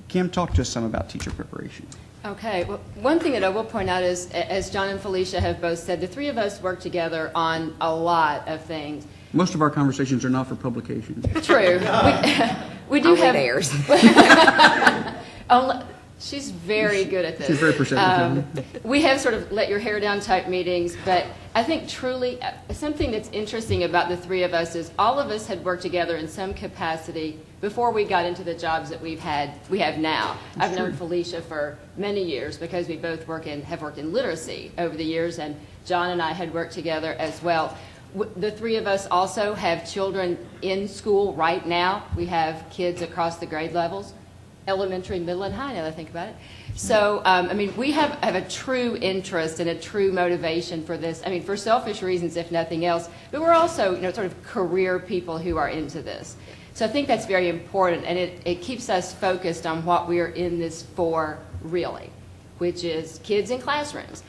Kim, talk to us some about teacher preparation. Okay, well, one thing that I will point out is, as John and Felicia have both said, the three of us work together on a lot of things. Most of our conversations are not for publication. True. We do have theirs. She's very good at this. She's very perceptive. We have sort of let your hair down type meetings, but I think truly something that's interesting about the three of us is all of us had worked together in some capacity before we got into the jobs that we have now. I've known Felicia for many years because we both have worked in literacy over the years, and John and I had worked together as well. The three of us also have children in school right now. We have kids across the grade levels, elementary, middle, and high, now that I think about it. So, I mean, we have a true interest and a true motivation for this. I mean, for selfish reasons, if nothing else, but we're also, sort of career people who are into this. So I think that's very important, and it keeps us focused on what we are in this for, really, which is kids in classrooms.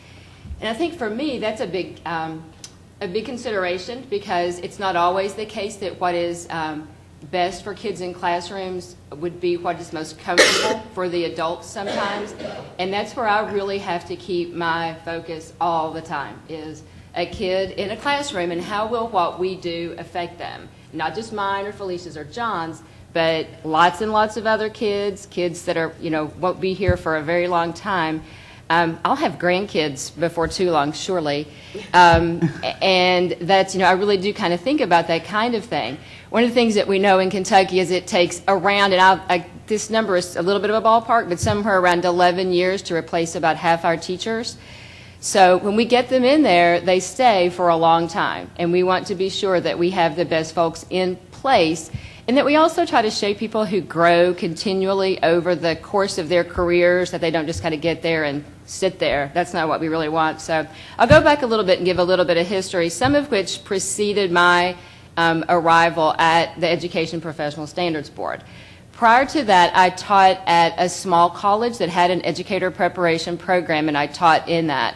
And I think for me, that's a big consideration, because it's not always the case that what is best for kids in classrooms would be what is most comfortable for the adults sometimes. And that's where I really have to keep my focus all the time, is a kid in a classroom and how will what we do affect them. Not just mine or Felicia's or John's, but lots and lots of other kids that are, won't be here for a very long time. I'll have grandkids before too long, surely. And that's, I really do kind of think about that kind of thing. One of the things that we know in Kentucky is it takes around, and this number is a little bit of a ballpark, but somewhere around 11 years to replace about half our teachers. So when we get them in there, they stay for a long time. And we want to be sure that we have the best folks in place, and that we also try to shape people who grow continually over the course of their careers, that they don't just kind of get there and sit there. That's not what we really want. So I'll go back a little bit and give a little bit of history, some of which preceded my arrival at the Education Professional Standards Board. Prior to that, I taught at a small college that had an educator preparation program, and I taught in that.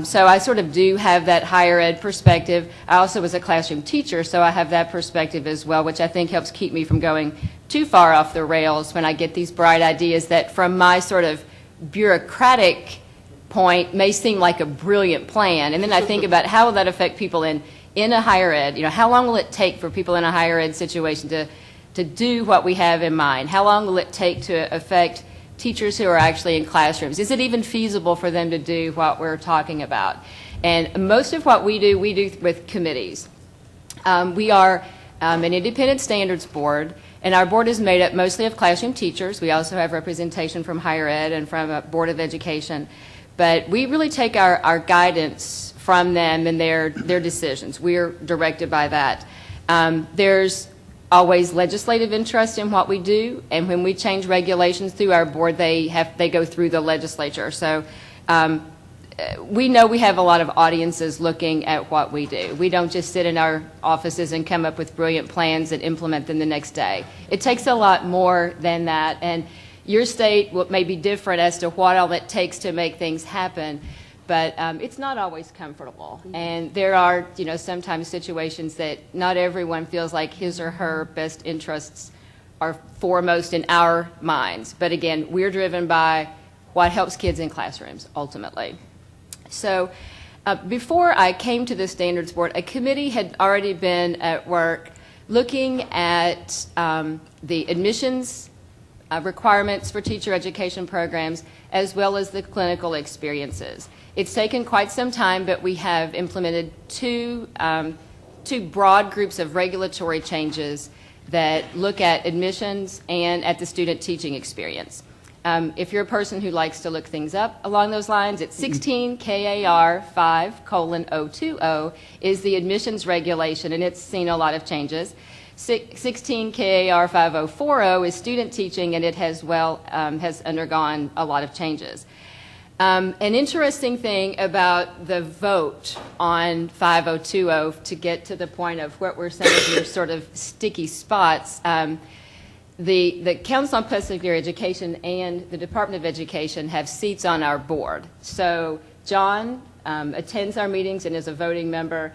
So I sort of do have that higher ed perspective. I also was a classroom teacher, so I have that perspective as well, which I think helps keep me from going too far off the rails when I get these bright ideas that from my sort of bureaucratic point may seem like a brilliant plan. And then I think about how will that affect people in a higher ed. How long will it take for people in a higher ed situation to do what we have in mind? How long will it take to affect teachers who are actually in classrooms? Is it even feasible for them to do what we're talking about? And most of what we do with committees. We are an independent standards board, and our board is made up mostly of classroom teachers. We also have representation from higher ed and from a board of education. But we really take our guidance from them and their decisions. We're directed by that. There's always legislative interest in what we do, and when we change regulations through our board, they go through the legislature. So we know we have a lot of audiences looking at what we do. We don't just sit in our offices and come up with brilliant plans and implement them the next day. It takes a lot more than that, and your state may be different as to what all it takes to make things happen. But it's not always comfortable, and there are, sometimes situations that not everyone feels like his or her best interests are foremost in our minds. But again, we're driven by what helps kids in classrooms, ultimately. So before I came to the Standards Board, a committee had already been at work looking at the admissions requirements for teacher education programs, as well as the clinical experiences. It's taken quite some time, but we have implemented two broad groups of regulatory changes that look at admissions and at the student teaching experience. If you're a person who likes to look things up along those lines, it's 16 KAR 5:020 is the admissions regulation, and it's seen a lot of changes. 16 KAR 5040 is student teaching, and it has undergone a lot of changes. An interesting thing about the vote on 5020, to get to the point of what were some of your sort of sticky spots, the Council on Postsecondary Education and the Department of Education have seats on our board. So John attends our meetings and is a voting member.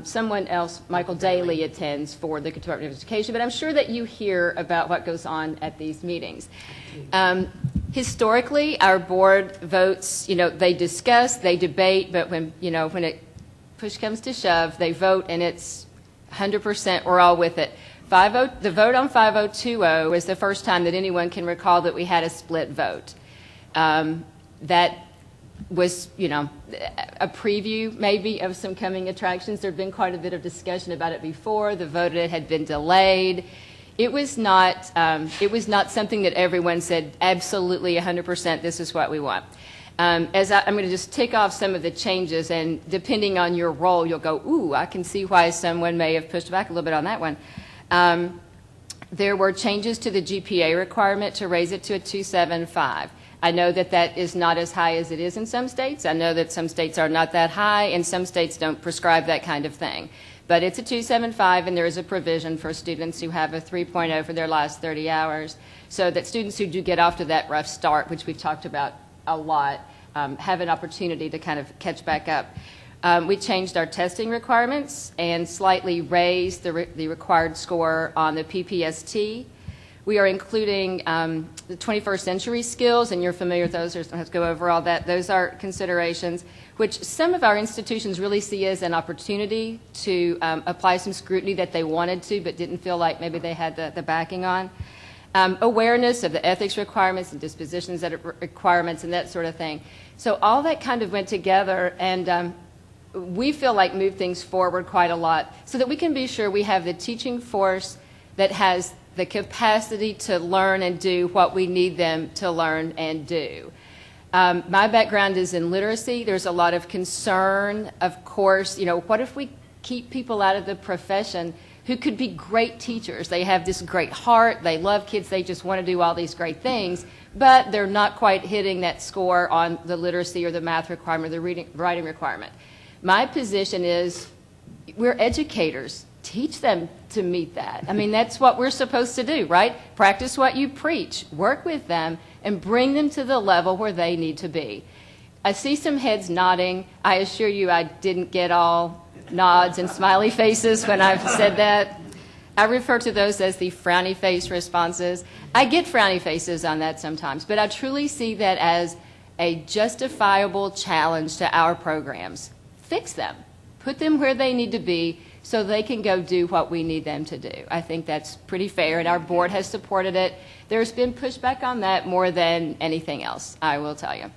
someone else, Michael Daly, attends for the Department of Education, but I'm sure that you hear about what goes on at these meetings. Historically, our board votes, they discuss, they debate, but when it push comes to shove, they vote, and it's 100%, we're all with it. The vote on 5020 was the first time that anyone can recall that we had a split vote. That was, a preview maybe of some coming attractions. There had been quite a bit of discussion about it before. The vote had been delayed. It was not something that everyone said, absolutely 100%, this is what we want. I'm going to just tick off some of the changes, and depending on your role, you'll go, ooh, I can see why someone may have pushed back a little bit on that one. There were changes to the GPA requirement to raise it to a 2.75. I know that that is not as high as it is in some states. I know that some states are not that high, and some states don't prescribe that kind of thing. But it's a 2.75, and there is a provision for students who have a 3.0 for their last 30 hours, so that students who do get off to that rough start, which we've talked about a lot, have an opportunity to kind of catch back up. We changed our testing requirements and slightly raised the required score on the PPST. We are including the 21st century skills, and you're familiar with those. I don't have to go over all that. Those are considerations, which some of our institutions really see as an opportunity to apply some scrutiny that they wanted to but didn't feel like maybe they had the backing on. Awareness of the ethics requirements and dispositions requirements and that sort of thing. So all that kind of went together, and we feel like moved things forward quite a lot so that we can be sure we have the teaching force that has the capacity to learn and do what we need them to learn and do. My background is in literacy. There's a lot of concern, of course, what if we keep people out of the profession who could be great teachers? They have this great heart, they love kids, they just want to do all these great things, but they're not quite hitting that score on the literacy or the math requirement or the writing requirement. My position is we're educators. Teach them to meet that. I mean, that's what we're supposed to do, right? Practice what you preach. Work with them and bring them to the level where they need to be. I see some heads nodding. I assure you I didn't get all nods and smiley faces when I've said that. I refer to those as the frowny face responses. I get frowny faces on that sometimes, but I truly see that as a justifiable challenge to our programs. Fix them. Put them where they need to be so they can go do what we need them to do. I think that's pretty fair, and our board has supported it. There's been pushback on that more than anything else, I will tell you.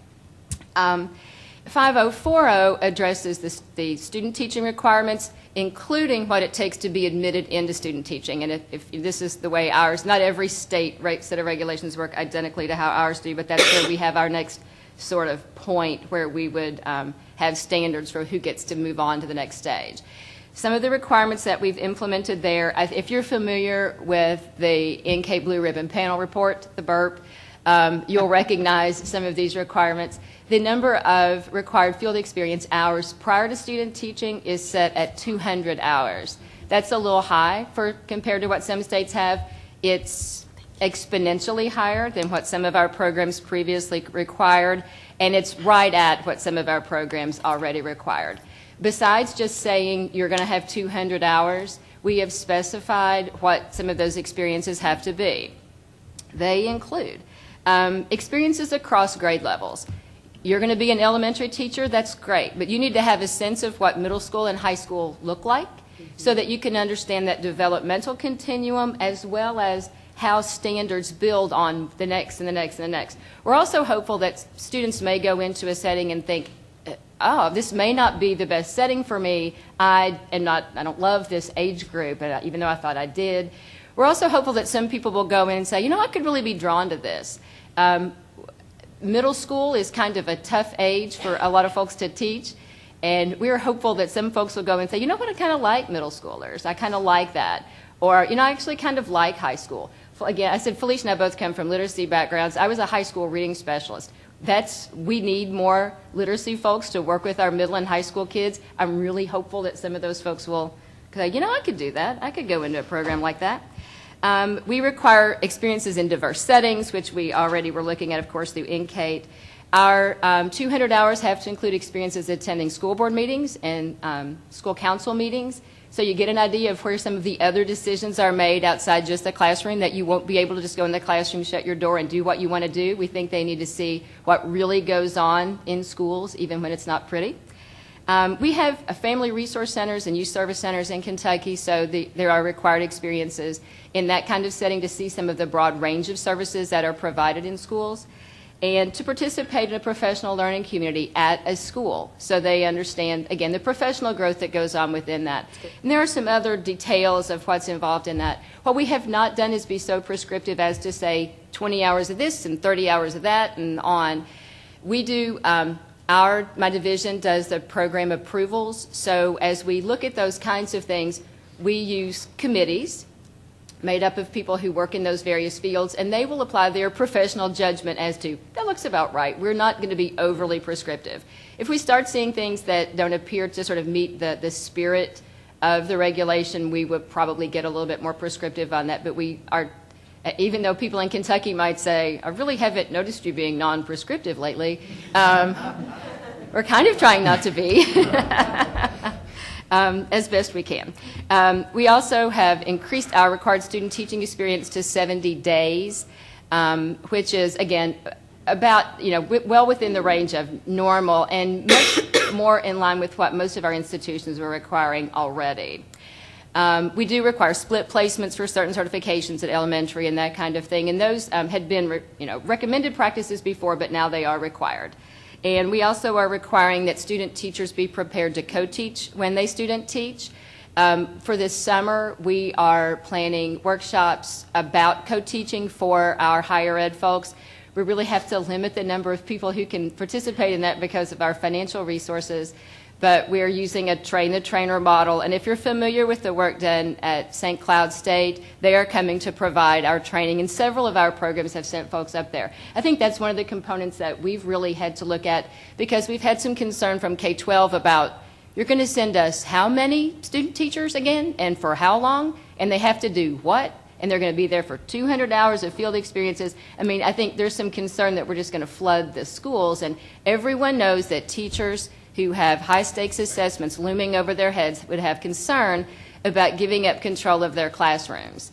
5040 addresses the student teaching requirements, including what it takes to be admitted into student teaching. And if this is the way ours, not every state set of regulations work identically to how ours do, but that's where we have our next sort of point where we would have standards for who gets to move on to the next stage. Some of the requirements that we've implemented there, if you're familiar with the NK Blue Ribbon Panel Report, the BURP, you'll recognize some of these requirements. The number of required field experience hours prior to student teaching is set at 200 hours. That's a little high compared to what some states have. It's exponentially higher than what some of our programs previously required, and it's right at what some of our programs already required. Besides just saying you're going to have 200 hours, we have specified what some of those experiences have to be. They include experiences across grade levels. You're going to be an elementary teacher, that's great, but you need to have a sense of what middle school and high school look like so that you can understand that developmental continuum as well as how standards build on the next and the next and the next. We're also hopeful that students may go into a setting and think, oh, this may not be the best setting for me. I don't love this age group, even though I thought I did. We're also hopeful that some people will go in and say, I could really be drawn to this. Middle school is kind of a tough age for a lot of folks to teach, and we're hopeful that some folks will go and say, you know what, I kind of like middle schoolers. I kind of like that. Or, I actually kind of like high school. Again, I said Felicia and I both come from literacy backgrounds. I was a high school reading specialist. We need more literacy folks to work with our middle and high school kids. I'm really hopeful that some of those folks will say, I could do that. I could go into a program like that. We require experiences in diverse settings, which we already were looking at, of course, through NCATE. Our 200 hours have to include experiences attending school board meetings and school council meetings. So you get an idea of where some of the other decisions are made outside just the classroom, that you won't be able to just go in the classroom, shut your door, and do what you want to do. We think they need to see what really goes on in schools, even when it's not pretty. We have family resource centers and youth service centers in Kentucky, so there are required experiences in that kind of setting to see some of the broad range of services that are provided in schools, and to participate in a professional learning community at a school so they understand, again, the professional growth that goes on within that. And there are some other details of what's involved in that. What we have not done is be so prescriptive as to say 20 hours of this and 30 hours of that and on. We do, my division does the program approvals, so as we look at those kinds of things, we use committees made up of people who work in those various fields, and they will apply their professional judgment as to, that looks about right. We're not going to be overly prescriptive. If we start seeing things that don't appear to sort of meet the spirit of the regulation, we would probably get a little bit more prescriptive on that. But we are, even though people in Kentucky might say, I really haven't noticed you being non-prescriptive lately, we're kind of trying not to be. As best we can. We also have increased our required student teaching experience to 70 days, which is, again, about, well within the range of normal and much more in line with what most of our institutions were requiring already. We do require split placements for certain certifications at elementary and that kind of thing, and those had been recommended practices before, but now they are required. And we also are requiring that student teachers be prepared to co-teach when they student teach. For this summer, we are planning workshops about co-teaching for our higher ed folks. We really have to limit the number of people who can participate in that because of our financial resources. But we are using a train-the-trainer model. And if you're familiar with the work done at St. Cloud State, they are coming to provide our training, and several of our programs have sent folks up there. I think that's one of the components that we've really had to look at, because we've had some concern from K-12 about, you're going to send us how many student teachers again, and for how long, and they have to do what? And they're going to be there for 200 hours of field experiences. I mean, I think there's some concern that we're just going to flood the schools, and everyone knows that teachers who have high-stakes assessments looming over their heads would have concern about giving up control of their classrooms.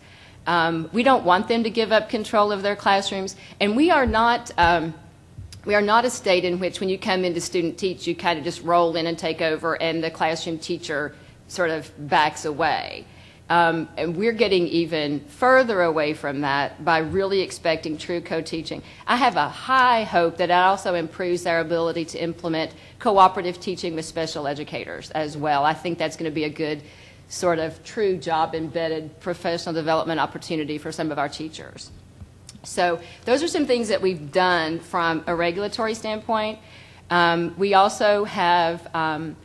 We don't want them to give up control of their classrooms, and we are not a state in which when you come in to student teach, you kind of just roll in and take over and the classroom teacher sort of backs away. And we're getting even further away from that by really expecting true co-teaching. I have a high hope that it also improves our ability to implement cooperative teaching with special educators as well. I think that's going to be a good sort of true job-embedded professional development opportunity for some of our teachers. So those are some things that we've done from a regulatory standpoint. We also have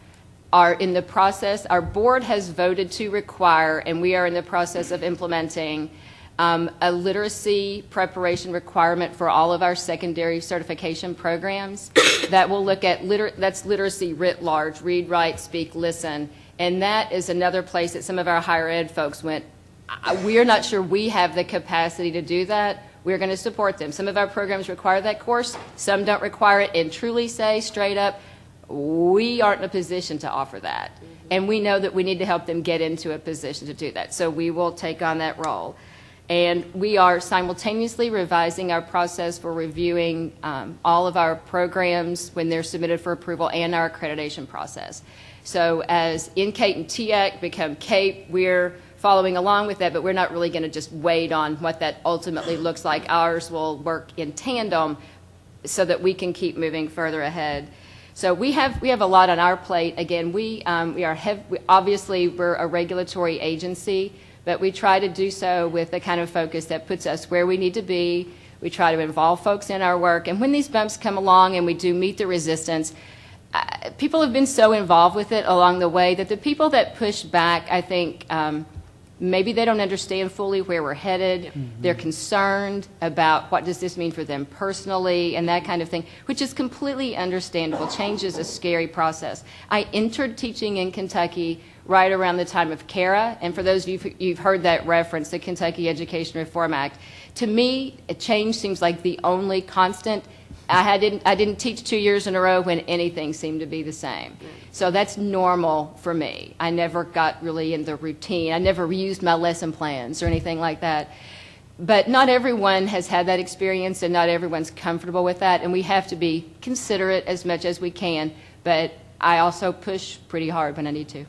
are in the process, our board has voted to require, and we are in the process of implementing a literacy preparation requirement for all of our secondary certification programs that will look at, that's literacy writ large, read, write, speak, listen, and that is another place that some of our higher ed folks went, we're not sure we have the capacity to do that. We're going to support them. Some of our programs require that course, some don't require it, and truly say straight up, we aren't in a position to offer that. And we know that we need to help them get into a position to do that. So we will take on that role. And we are simultaneously revising our process for reviewing all of our programs when they're submitted for approval and our accreditation process. So as NCATE and TEAC become CAPE, we're following along with that, but we're not really going to just wait on what that ultimately looks like. Ours will work in tandem so that we can keep moving further ahead. So we have a lot on our plate. Again, obviously we're a regulatory agency, but we try to do so with the kind of focus that puts us where we need to be. We try to involve folks in our work, and when these bumps come along and we do meet the resistance, people have been so involved with it along the way that the people that push back, I think, maybe they don't understand fully where we're headed. Mm-hmm. They're concerned about what does this mean for them personally and that kind of thing, which is completely understandable. Change is a scary process. I entered teaching in Kentucky right around the time of CARA, and for those of you who've heard that reference, the Kentucky Education Reform Act, to me, a change seems like the only constant. I didn't teach 2 years in a row when anything seemed to be the same. So that's normal for me. I never got really in the routine. I never reused my lesson plans or anything like that. But not everyone has had that experience, and not everyone's comfortable with that, and we have to be considerate as much as we can. But I also push pretty hard when I need to.